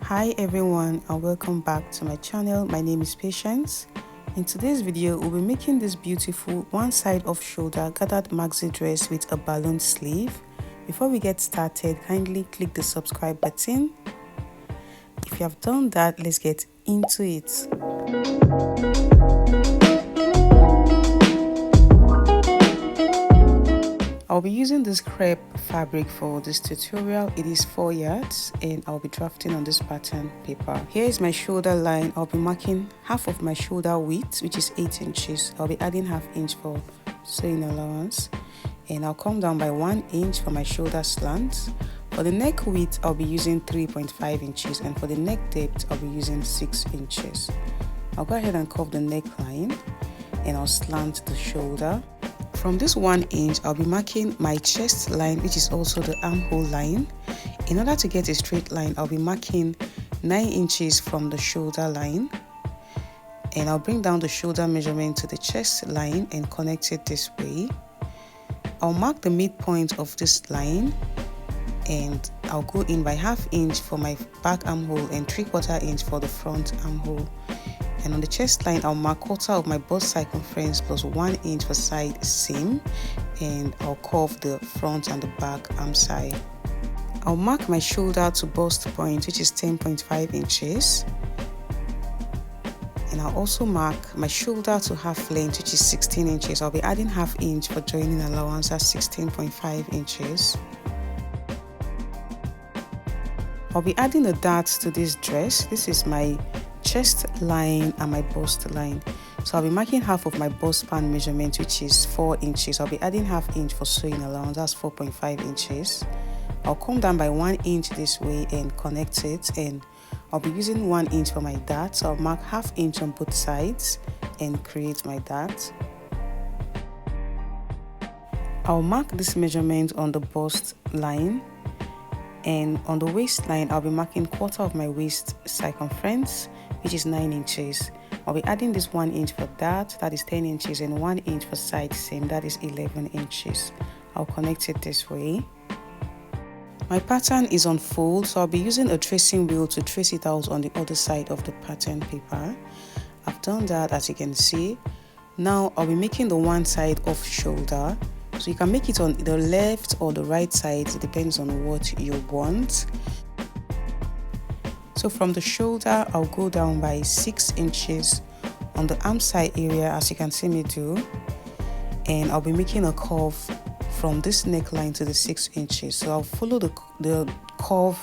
Hi everyone and welcome back to my channel. My name is Patience. In today's video, we'll be making this beautiful one side off shoulder gathered maxi dress with a balloon sleeve. Before we get started, kindly click the subscribe button. If you have done that, let's get into it. I'll be using this crepe fabric for this tutorial. It is 4 yards and I'll be drafting on this pattern paper. Here is my shoulder line. I'll be marking half of my shoulder width, which is 8 inches. I'll be adding ½ inch for sewing allowance, and I'll come down by 1 inch for my shoulder slant. For the neck width, I'll be using 3.5 inches, and for the neck depth, I'll be using 6 inches. I'll go ahead and curve the neckline and I'll slant the shoulder. From this 1 inch, I'll be marking my chest line, which is also the armhole line. In order to get a straight line, I'll be marking 9 inches from the shoulder line. And I'll bring down the shoulder measurement to the chest line and connect it this way. I'll mark the midpoint of this line and I'll go in by ½ inch for my back armhole and 3/4 inch for the front armhole. And on the chest line, I'll mark 1/4 of my bust circumference plus 1 inch for side seam, and I'll curve the front and the back arm side. I'll mark my shoulder to bust point, which is 10.5 inches. And I'll also mark my shoulder to half length, which is 16 inches. I'll be adding ½ inch for joining allowance at 16.5 inches. I'll be adding a dart to this dress. This is my chest line and my bust line. So I'll be marking half of my bust span measurement, which is 4 inches. I'll be adding ½ inch for sewing allowance, that's 4.5 inches. I'll come down by 1 inch this way and connect it, and I'll be using 1 inch for my dart. So I'll mark ½ inch on both sides and create my dart. I'll mark this measurement on the bust line, and on the waistline I'll be marking 1/4 of my waist circumference, which is 9 inches. I'll be adding this 1 inch for that is 10 inches, and 1 inch for side seam, that is 11 inches. I'll connect it this way. My pattern is on fold, so I'll be using a tracing wheel to trace it out on the other side of the pattern paper. I've done that, as you can see. Now I'll be making the one side off shoulder. So you can make it on the left or the right side, it depends on what you want. So from the shoulder, I'll go down by 6 inches on the arm side area, as you can see me do. And I'll be making a curve from this neckline to the 6 inches. So I'll follow the curve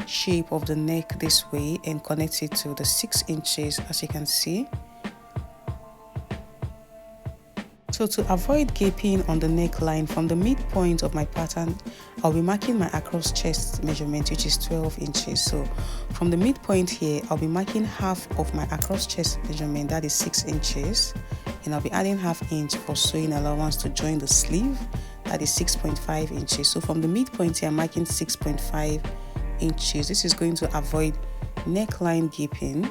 shape of the neck this way and connect it to the 6 inches, as you can see. So to avoid gaping on the neckline, from the midpoint of my pattern, I'll be marking my across chest measurement, which is 12 inches. So from the midpoint here, I'll be marking half of my across chest measurement, that is 6 inches. And I'll be adding ½ inch for sewing allowance to join the sleeve, that is 6.5 inches. So from the midpoint here, I'm marking 6.5 inches. This is going to avoid neckline gaping.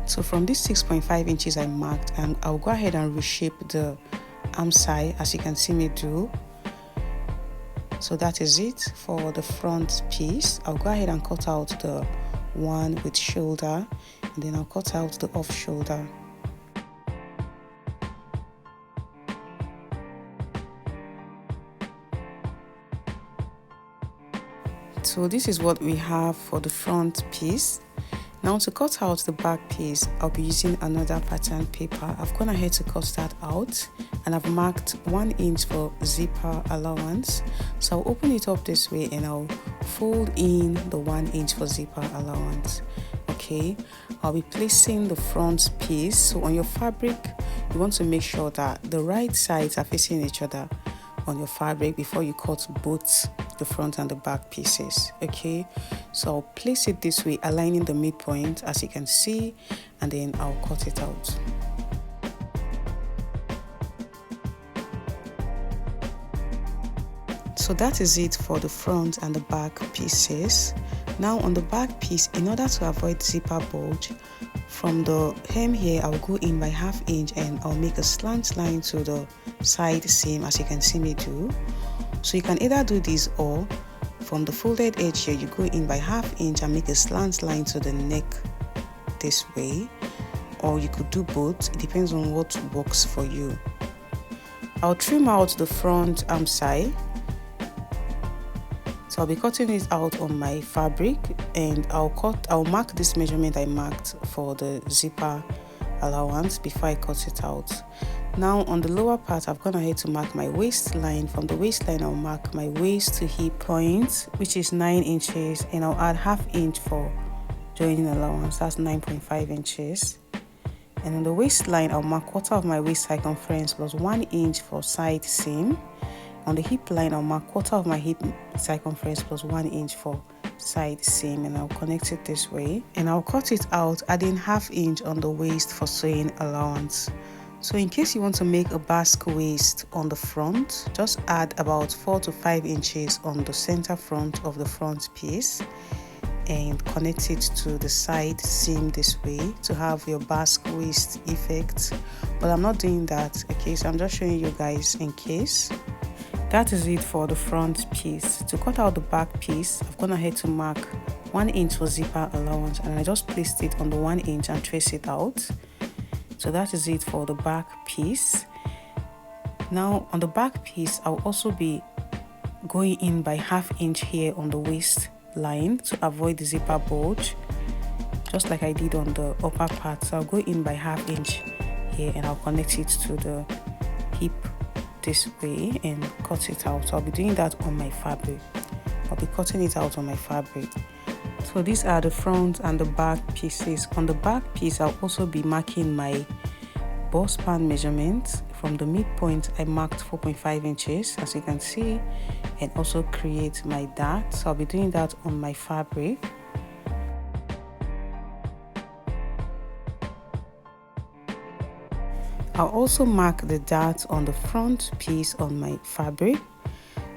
So from this 6.5 inches I marked, and I'll go ahead and reshape the arm side, as you can see me do. So that is it for the front piece. I'll go ahead and cut out the one with shoulder, and then I'll cut out the off shoulder. So this is what we have for the front piece. Now to cut out the back piece, I'll be using another pattern paper. I've gone ahead to cut that out, and I've marked 1 inch for zipper allowance. So I'll open it up this way and I'll fold in the 1 inch for zipper allowance. Okay, I'll be placing the front piece. So on your fabric, you want to make sure that the right sides are facing each other on your fabric before you cut both the front and the back pieces. Okay, so I'll place it this way, aligning the midpoint, as you can see, and then I'll cut it out. So that is it for the front and the back pieces. Now on the back piece, in order to avoid zipper bulge, from the hem here, I'll go in by ½ inch and I'll make a slant line to the side seam, as you can see me do. So you can either do this, or from the folded edge here, you go in by 1/2 inch and make a slant line to the neck this way, or you could do both. It depends on what works for you. I'll trim out the front arm side. So I'll be cutting it out on my fabric, and I'll mark this measurement I marked for the zipper allowance before I cut it out. Now on the lower part, I've gone ahead to mark my waistline. From the waistline, I'll mark my waist to hip point, which is 9 inches, and I'll add 1/2 inch for joining allowance. That's 9.5 inches. And on the waistline, I'll mark 1/4 of my waist circumference plus 1 inch for side seam. On the hip line, I'll mark 1/4 of my hip circumference plus 1 inch for side seam, and I'll connect it this way. And I'll cut it out, adding 1/2 inch on the waist for sewing allowance. So in case you want to make a basque waist on the front, just add about 4 to 5 inches on the center front of the front piece and connect it to the side seam this way to have your basque waist effect. But I'm not doing that, okay? So I'm just showing you guys in case. That is it for the front piece. To cut out the back piece, I've gone ahead to mark 1 inch for zipper allowance, and I just placed it on the 1 inch and trace it out. So that is it for the back piece. Now on the back piece, I'll also be going in by 1/2 inch here on the waist line to avoid the zipper bulge, just like I did on the upper part. So I'll go in by 1/2 inch here, and I'll connect it to the hip this way and cut it out. So I'll be doing that on my fabric. I'll be cutting it out on my fabric. So these are the front and the back pieces. On the back piece, I'll also be marking my bust span measurement. From the midpoint, I marked 4.5 inches, as you can see, and also create my dart. So I'll be doing that on my fabric. I'll also mark the dart on the front piece on my fabric.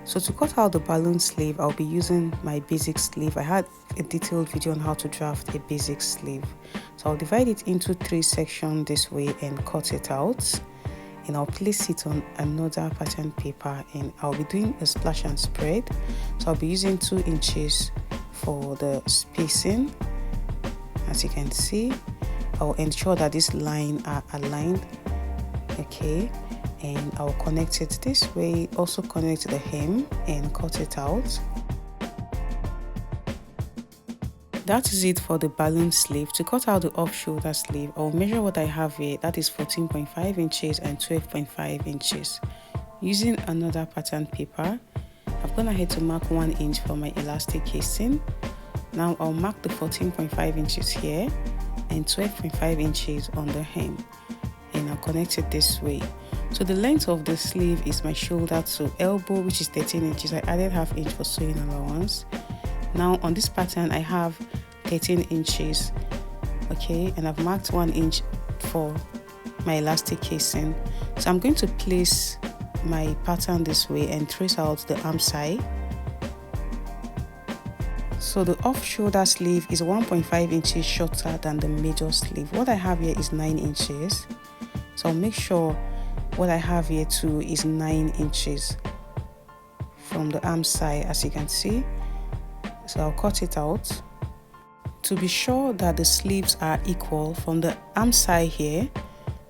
So to cut out the balloon sleeve, I'll be using my basic sleeve. I had a detailed video on how to draft a basic sleeve. So I'll divide it into 3 sections this way and cut it out. And I'll place it on another pattern paper, and I'll be doing a splash and spread. So I'll be using 2 inches for the spacing. As you can see, I'll ensure that this line are aligned. Okay, and I'll connect it this way, also connect the hem and cut it out. That is it for the balloon sleeve. To cut out the off shoulder sleeve, I'll measure what I have here. That is 14.5 inches and 12.5 inches. Using another pattern paper, I've gone ahead to mark 1 inch for my elastic casing. Now I'll mark the 14.5 inches here and 12.5 inches on the hem, and I'll connect it this way. So the length of the sleeve is my shoulder to elbow, which is 13 inches. I added 1/2 inch for sewing allowance. Now on this pattern, I have 13 inches, okay, and I've marked 1 inch for my elastic casing. So I'm going to place my pattern this way and trace out the arm side. So the off shoulder sleeve is 1.5 inches shorter than the major sleeve. What I have here is 9 inches. So I'll make sure what I have here too is 9 inches from the arm side, as you can see. So I'll cut it out. To be sure that the sleeves are equal from the arm side here,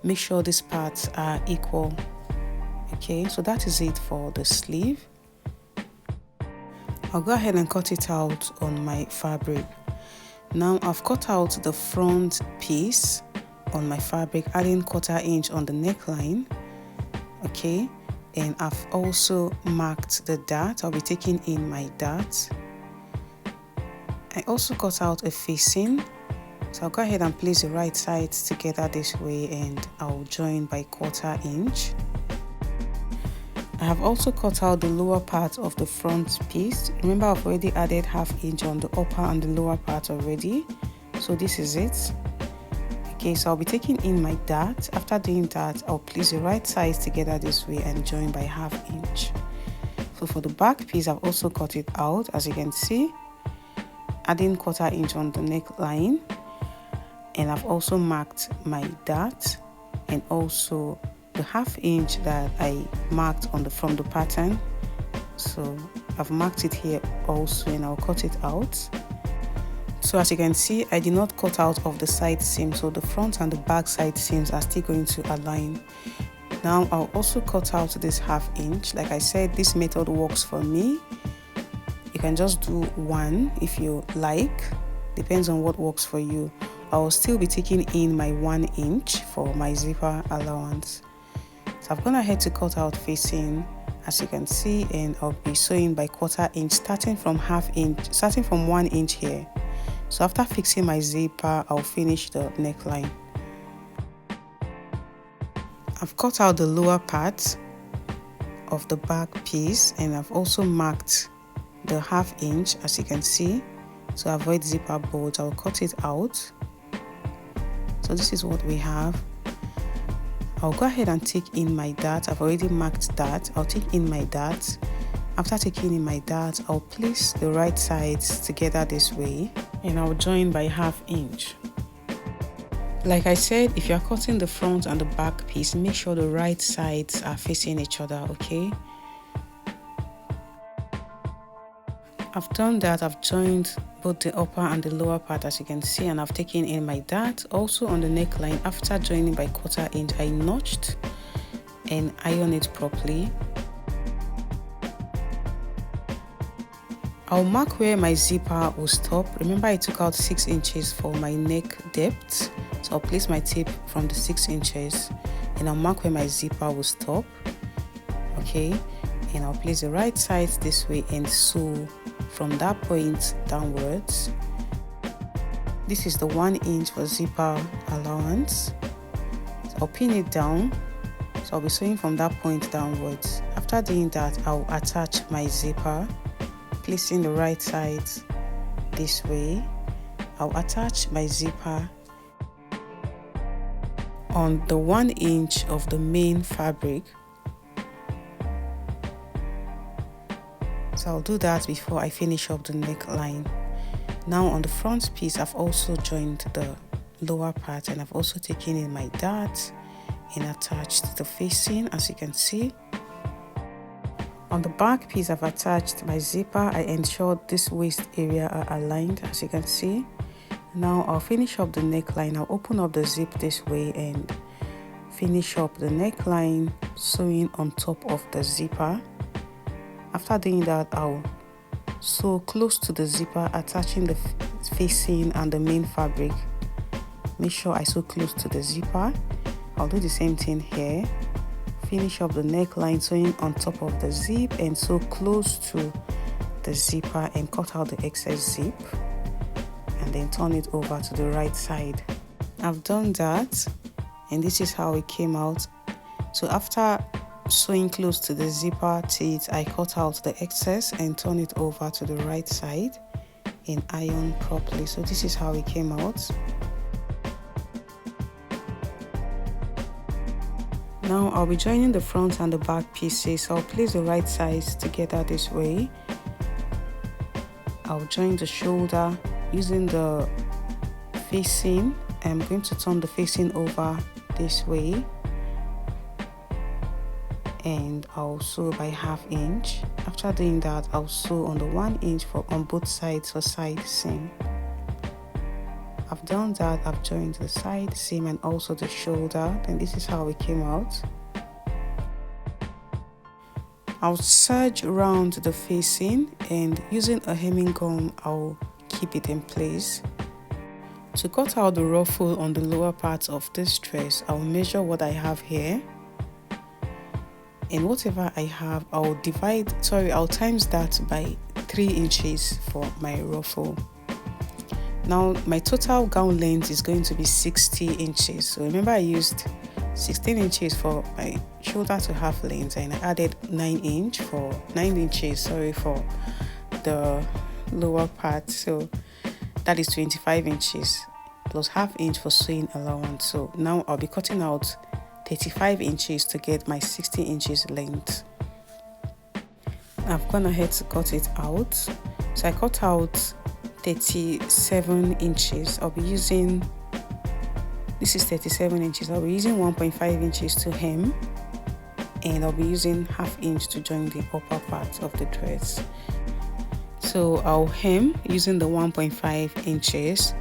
make sure these parts are equal. Okay, so that is it for the sleeve. I'll go ahead and cut it out on my fabric. Now I've cut out the front piece on my fabric, adding 1/4 inch on the neckline. Okay, and I've also marked the dart. I'll be taking in my dart. I also cut out a facing, so I'll go ahead and place the right sides together this way, and I'll join by 1/4 inch. I have also cut out the lower part of the front piece. Remember, I've already added 1/2 inch on the upper and the lower part already, so this is it. Okay, so I'll be taking in my dart. After doing that, I'll place the right sides together this way and join by 1/2 inch. So for the back piece, I've also cut it out, as you can see, adding 1/4 inch on the neckline, and I've also marked my dart and also the 1/2 inch that I marked on from the pattern. So I've marked it here also, and I'll cut it out. So as you can see, I did not cut out of the side seam, so the front and the back side seams are still going to align. Now I'll also cut out this 1/2 inch. Like I said, this method works for me. You can just do 1 if you like, depends on what works for you. I will still be taking in my 1 inch for my zipper allowance. So I've gone ahead to cut out facing, as you can see, and I'll be sewing by 1/4 inch, starting from 1/2 inch, starting from 1 inch here. So after fixing my zipper, I'll finish the neckline. I've cut out the lower part of the back piece, and I've also marked the 1/2 inch, as you can see. To avoid zipper bulge, I'll cut it out. So this is what we have. I'll go ahead and take in my dart. I've already marked that. I'll take in my dart. After taking in my dart, I'll place the right sides together this way, and I'll join by 1/2 inch. Like I said, if you're cutting the front and the back piece, make sure the right sides are facing each other, okay? I've done that. I've joined both the upper and the lower part, as you can see, and I've taken in my dart. Also on the neckline, after joining by 1/4 inch, I notched and ironed it properly. I'll mark where my zipper will stop. Remember, I took out 6 inches for my neck depth, so I'll place my tape from the 6 inches, and I'll mark where my zipper will stop, okay? And I'll place the right sides this way and sew from that point downwards. This is the 1 inch for zipper allowance. So I'll pin it down, so I'll be sewing from that point downwards. After doing that, I'll attach my zipper, placing the right sides this way. I'll attach my zipper on the 1 inch of the main fabric. So I'll do that before I finish up the neckline. Now on the front piece, I've also joined the lower part, and I've also taken in my dart and attached the facing, as you can see. On the back piece, I've attached my zipper. I ensured this waist area are aligned, as you can see. Now I'll finish up the neckline. I'll open up the zip this way and finish up the neckline, sewing on top of the zipper. After doing that, I'll sew close to the zipper, attaching the facing and the main fabric. Make sure I sew close to the zipper. I'll do the same thing here. Finish up the neckline, sewing on top of the zip, and sew close to the zipper and cut out the excess zip, and then turn it over to the right side. I've done that, and this is how it came out. So after sewing close to the zipper teeth, I cut out the excess and turn it over to the right side and iron properly. So this is how it came out. Now I'll be joining the front and the back pieces. I'll place the right sides together this way. I'll join the shoulder using the facing. I'm going to turn the facing over this way, and I'll sew by 1/2 inch. After doing that, I'll sew on the 1 inch on both sides for side seam. I've done that. I've joined the side seam and also the shoulder, and this is how it came out. I'll serge around the facing, and using a hemming gum, I'll keep it in place. To cut out the ruffle on the lower part of this dress, I'll measure what I have here, and whatever I have, I'll times that by 3 inches for my ruffle. Now my total gown length is going to be 60 inches. So remember, I used 16 inches for my shoulder to half length, and I added 9 inches for the lower part. So that is 25 inches plus 1/2 inch for sewing allowance. So now I'll be cutting out 35 inches to get my 60 inches length. I've gone ahead to cut it out. So I cut out 37 inches. I'll be using, this is 37 inches. I'll be using 1.5 inches to hem, and I'll be using 1/2 inch to join the upper part of the dress. So I'll hem using the 1.5 inches,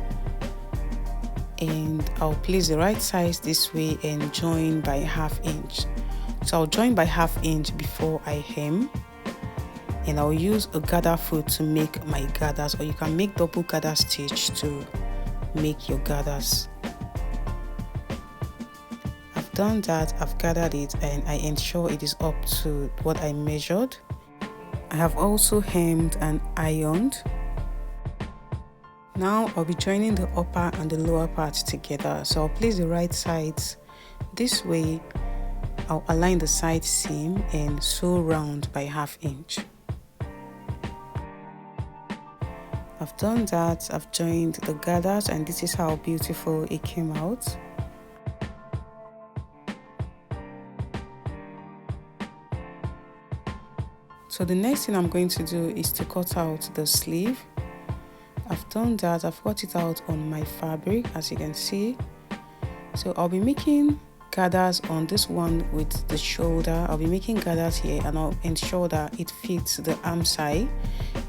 and I'll place the right size this way and join by 1/2 inch. So I'll join by 1/2 inch before I hem, and I'll use a gather foot to make my gathers, or you can make double gather stitch to make your gathers. I've done that, I've gathered it, and I ensure it is up to what I measured. I have also hemmed and ironed. Now I'll be joining the upper and the lower part together. So I'll place the right sides this way. I'll align the side seam and sew round by 1/2 inch. I've done that, I've joined the gathers, and this is how beautiful it came out. So the next thing I'm going to do is to cut out the sleeve. I've done that, I've cut it out on my fabric, as you can see. So I'll be making gathers on this one with the shoulder. I'll be making gathers here, and I'll ensure that it fits the arm side.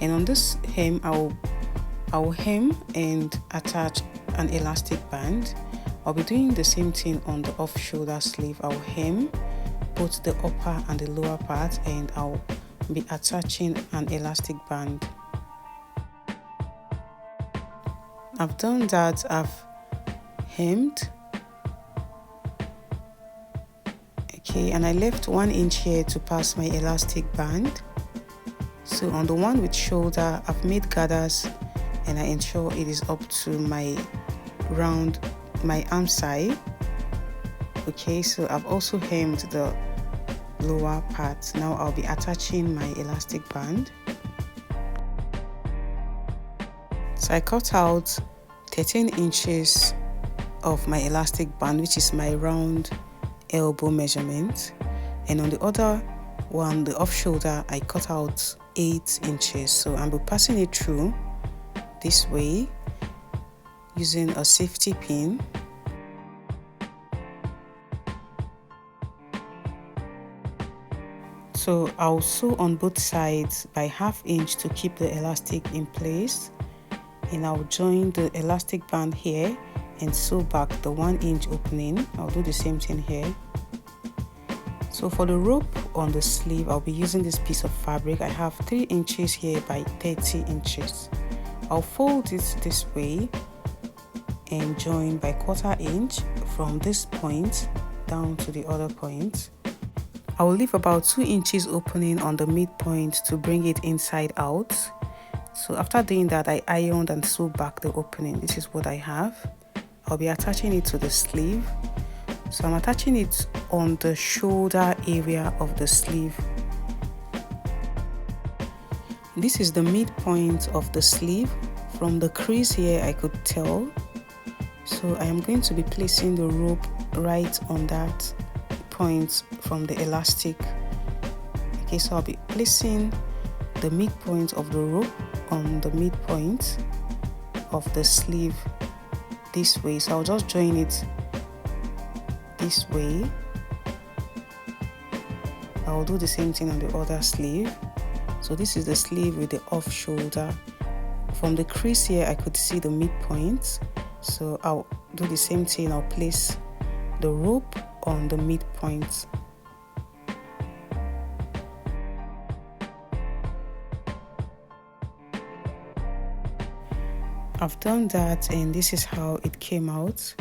And on this hem, I'll hem and attach an elastic band. I'll be doing the same thing on the off shoulder sleeve. I'll hem both the upper and the lower part, and I'll be attaching an elastic band. I've done that, I've hemmed. Okay, and I left 1 inch here to pass my elastic band. So on the one with shoulder, I've made gathers, and I ensure it is up to my arm side. Okay, so I've also hemmed the lower part. Now I'll be attaching my elastic band. So I cut out 13 inches of my elastic band, which is my round elbow measurement, and on the other one, the off shoulder, I cut out 8 inches. So I'll be passing it through this way using a safety pin. So I'll sew on both sides by 1/2 inch to keep the elastic in place, and I'll join the elastic band here and sew back the 1 inch opening. I'll do the same thing here. So for the rope on the sleeve, I'll be using this piece of fabric. I have 3 inches here by 30 inches. I'll fold it this way and join by 1/4 inch from this point down to the other point. I will leave about 2 inches opening on the midpoint to bring it inside out. So after doing that, I ironed and sewed back the opening. This is what I have. I'll be attaching it to the sleeve. So I'm attaching it on the shoulder area of the sleeve. This is the midpoint of the sleeve. From the crease here, I could tell. So I am going to be placing the rope right on that point from the elastic. Okay, so I'll be placing the midpoint of the rope on the midpoint of the sleeve this way. So I'll just join it this way. I'll do the same thing on the other sleeve. So this is the sleeve with the off shoulder. From the crease here, I could see the midpoint. So I'll do the same thing. I'll place the rope on the midpoint. I've done that, and this is how it came out.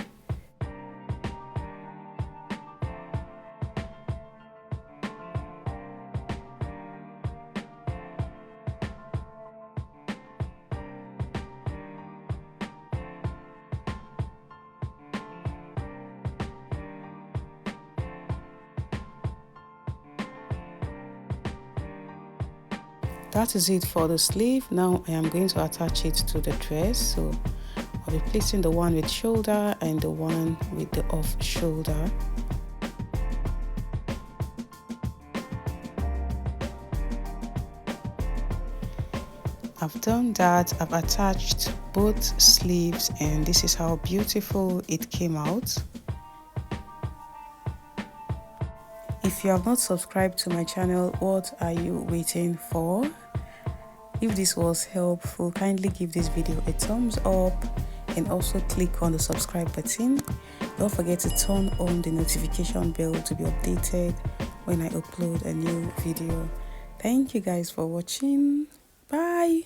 That is it for the sleeve. Now I am going to attach it to the dress. So I'll be placing the one with shoulder and the one with the off shoulder. I've done that. I've attached both sleeves, and this is how beautiful it came out. If If you have not subscribed to my channel, what are you waiting for? If this was helpful, kindly give this video a thumbs up and also click on the subscribe button. Don't forget to turn on the notification bell to be updated when I upload a new video. Thank you guys for watching. Bye.